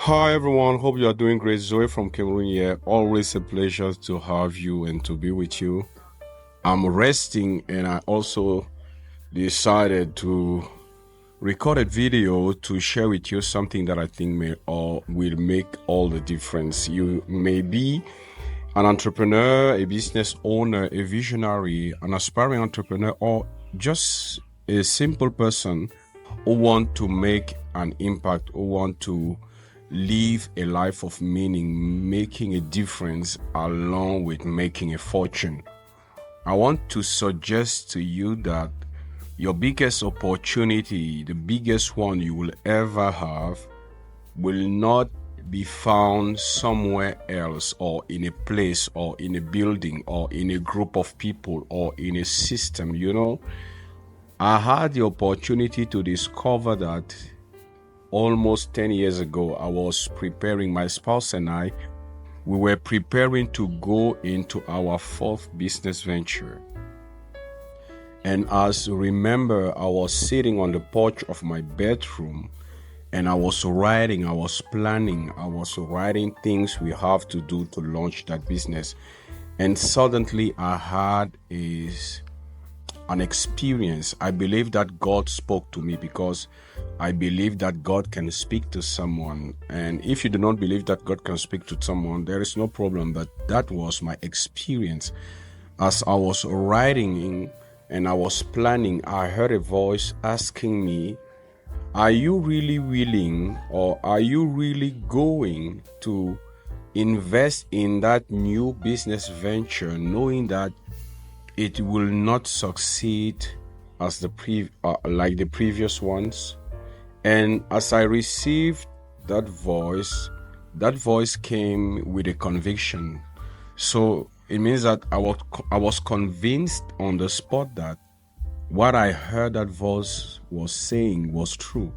Hi everyone, hope you are doing great. Zoe from Cameroon here. Always a pleasure to have you and to be with you. I'm resting and I also decided to record a video to share with you something that I think may or will make all the difference. You may be an entrepreneur, a business owner, a visionary, an aspiring entrepreneur, or just a simple person who want to make an impact, who want to live a life of meaning, making a difference along with making a fortune. I want to suggest to you that your biggest opportunity, the biggest one you will ever have, will not be found somewhere else or in a place or in a building or in a group of people or in a system. I had the opportunity to discover that almost 10 years ago. I was preparing, my spouse and I, we were preparing to go into our fourth business venture. And as you remember, I was sitting on the porch of my bedroom and I was writing, I was planning, I was writing things we have to do to launch that business. And suddenly I had an experience. I believe that God spoke to me because I believe that God can speak to someone. And if you do not believe that God can speak to someone, there is no problem. But that was my experience. As I was writing and I was planning, I heard a voice asking me, are you really willing or are you really going to invest in that new business venture, knowing that it will not succeed as like the previous ones? And as I received that voice came with a conviction. So it means that I was convinced on the spot that what I heard that voice was saying was true.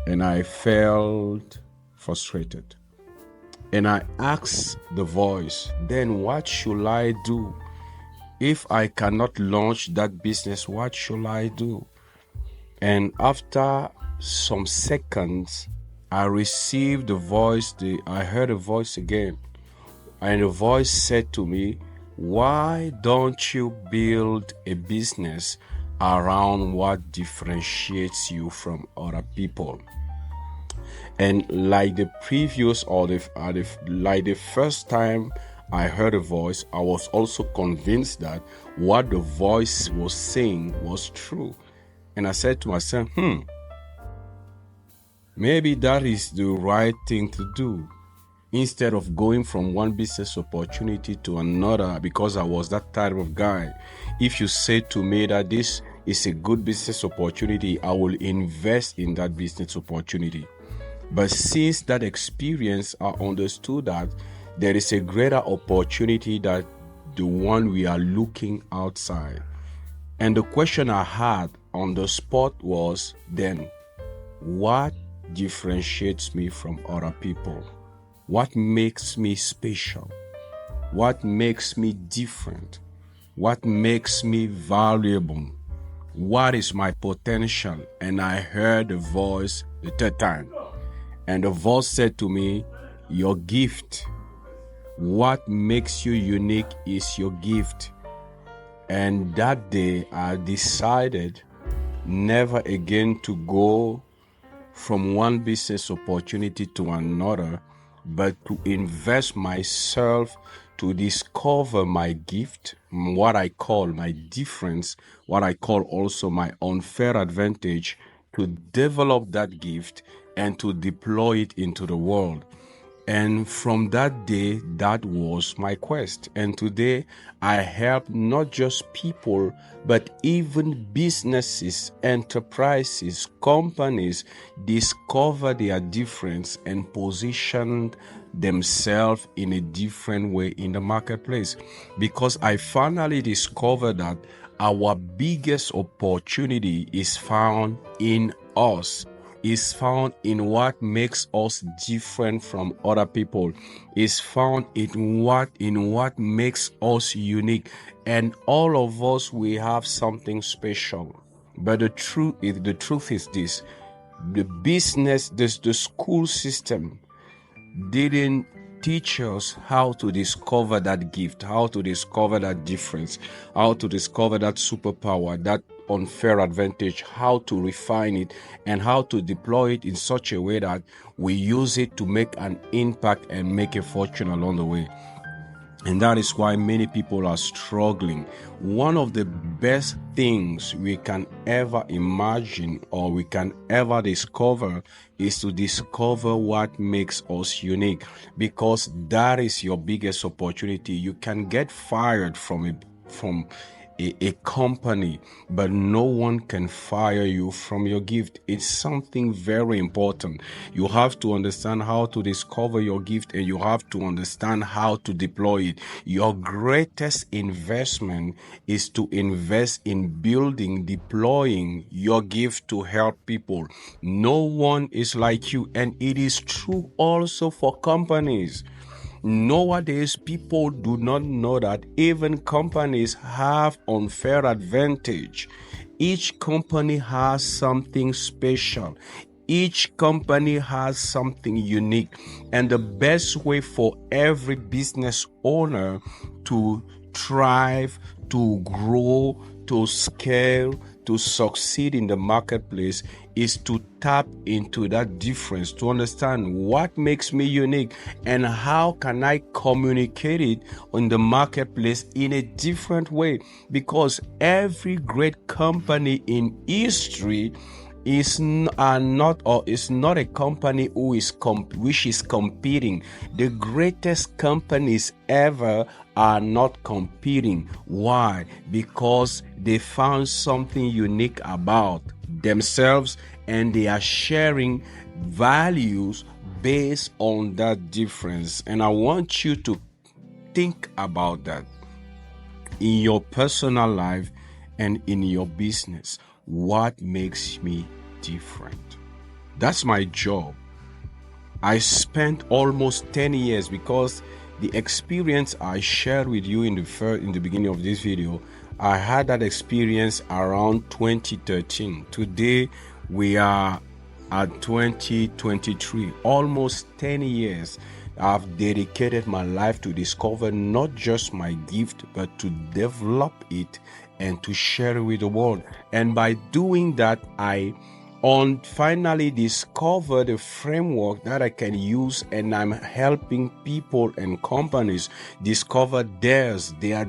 And I felt frustrated. And I asked the voice, then what should I do? If I cannot launch that business, what should I do? And after some seconds, I received the voice, I heard a voice again. And the voice said to me, why don't you build a business around what differentiates you from other people? And like the previous like the first time I heard a voice, I was also convinced that what the voice was saying was true. And I said to myself, maybe that is the right thing to do. Instead of going from one business opportunity to another, because I was that type of guy. If you say to me that this is a good business opportunity, I will invest in that business opportunity. But since that experience, I understood that there is a greater opportunity than the one we are looking outside. And the question I had on the spot was, then, what differentiates me from other people? What makes me special? What makes me different? What makes me valuable? What is my potential? And I heard the voice the third time. And the voice said to me, your gift. What makes you unique is your gift. And that day I decided never again to go from one business opportunity to another, but to invest myself to discover my gift, what I call my difference, what I call also my unfair advantage, to develop that gift and to deploy it into the world. And from that day, that was my quest. And today, I help not just people, but even businesses, enterprises, companies discover their difference and position themselves in a different way in the marketplace. Because I finally discovered that our biggest opportunity is found in us, is found in what makes us different from other people, is found in what makes us unique. And all of us, we have something special. But the truth is this: the school system didn't teach us how to discover that gift, how to discover that difference, how to discover that superpower, that unfair advantage, how to refine it, and how to deploy it in such a way that we use it to make an impact and make a fortune along the way. And that is why many people are struggling. One of the best things we can ever imagine or we can ever discover is to discover what makes us unique, because that is your biggest opportunity. You can get fired from a company, but no one can fire you from your gift. It's something very important. You have to understand how to discover your gift, and you have to understand how to deploy it. Your greatest investment is to invest in building, deploying your gift to help people. No one is like you, and it is true also for companies. Nowadays, people do not know that even companies have unfair advantage. Each company has something special. Each company has something unique. And the best way for every business owner to thrive, to grow, to scale, to succeed in the marketplace is to tap into that difference, to understand what makes me unique and how can I communicate it in the marketplace in a different way. Because every great company in history is not a company which is competing. The greatest companies ever are not competing. Why? Because they found something unique about themselves, and they are sharing values based on that difference. And I want you to think about that in your personal life and in your business. What makes me different? That's my job. I spent almost 10 years, because the experience I shared with you in the beginning of this video, I had that experience around 2013. Today we are at 2023. Almost 10 years I've dedicated my life to discover not just my gift, but to develop it and to share it with the world. And by doing that, I finally discovered a framework that I can use, and I'm helping people and companies discover their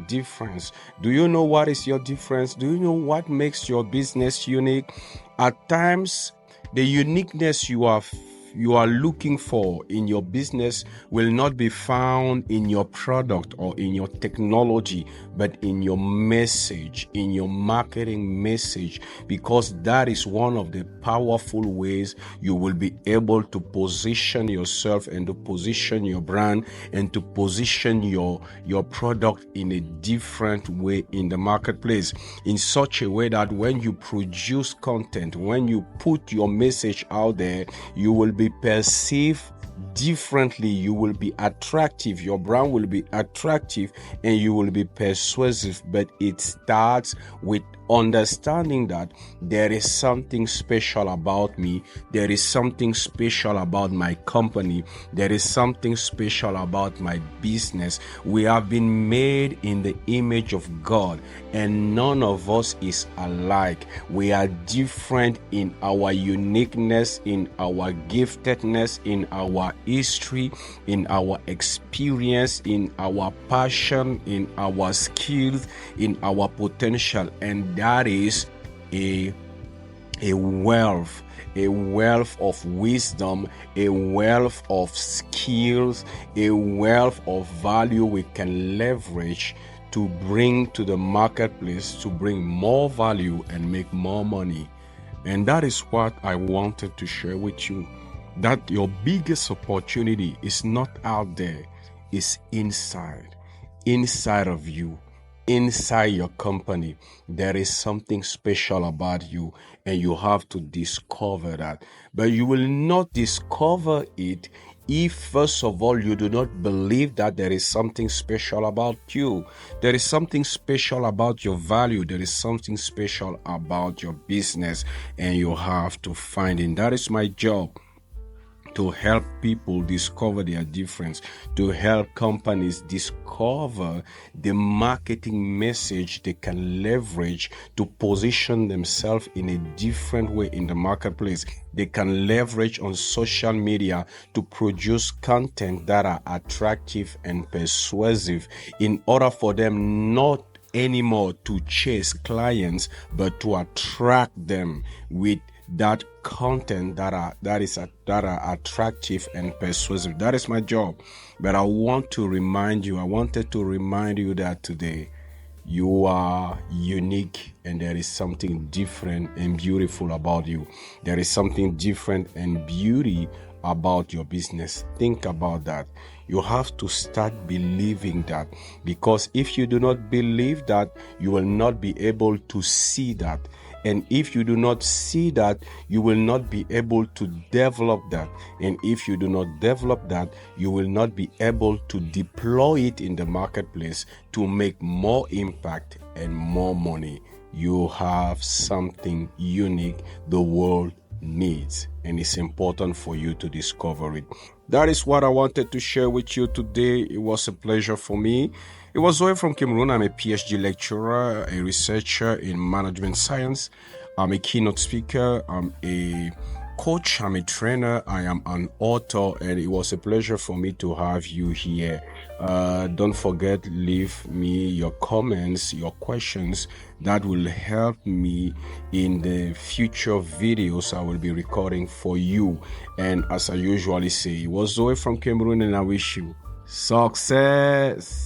difference. Do you know what is your difference? Do you know what makes your business unique? At times, the uniqueness you are looking for in your business will not be found in your product or in your technology, but in your message, in your marketing message, because that is one of the powerful ways you will be able to position yourself and to position your brand and to position your product in a different way in the marketplace, in such a way that when you produce content, when you put your message out there, you will be perceived differently. You will be attractive, your brand will be attractive, and you will be persuasive. But it starts with understanding that there is something special about me, there is something special about my company, there is something special about my business. We have been made in the image of God, and none of us is alike. We are different in our uniqueness, in our giftedness, in our history, in our experience, in our passion, in our skills, in our potential. And that is a wealth of wisdom, a wealth of skills, a wealth of value we can leverage to bring to the marketplace, to bring more value and make more money. And that is what I wanted to share with you, that your biggest opportunity is not out there, it's inside of you. Inside your company, there is something special about you, and you have to discover that. But you will not discover it if, first of all, you do not believe that there is something special about you. There is something special about your value. There is something special about your business, and you have to find it. That is my job, to help people discover their difference, to help companies discover the marketing message they can leverage to position themselves in a different way in the marketplace. They can leverage on social media to produce content that are attractive and persuasive in order for them not anymore to chase clients, but to attract them with that content that are attractive and persuasive. That is my job. But I wanted to remind you that today you are unique, and there is something different and beautiful about you. There is something different and beauty about your business. Think about that. You have to start believing that, because if you do not believe that, you will not be able to see that. And if you do not see that, you will not be able to develop that. And if you do not develop that, you will not be able to deploy it in the marketplace to make more impact and more money. You have something unique the world needs, and it's important for you to discover it. That is what I wanted to share with you today. It was a pleasure for me. It was Zoe from Cameroon. I'm a PhD lecturer, a researcher in management science. I'm a keynote speaker. I'm a coach. I'm a trainer. I am an author, and it was a pleasure for me to have you here. Don't forget, leave me your comments, your questions. That will help me in the future videos I will be recording for you. And as I usually say, it was Zoe from Cameroon, and I wish you success.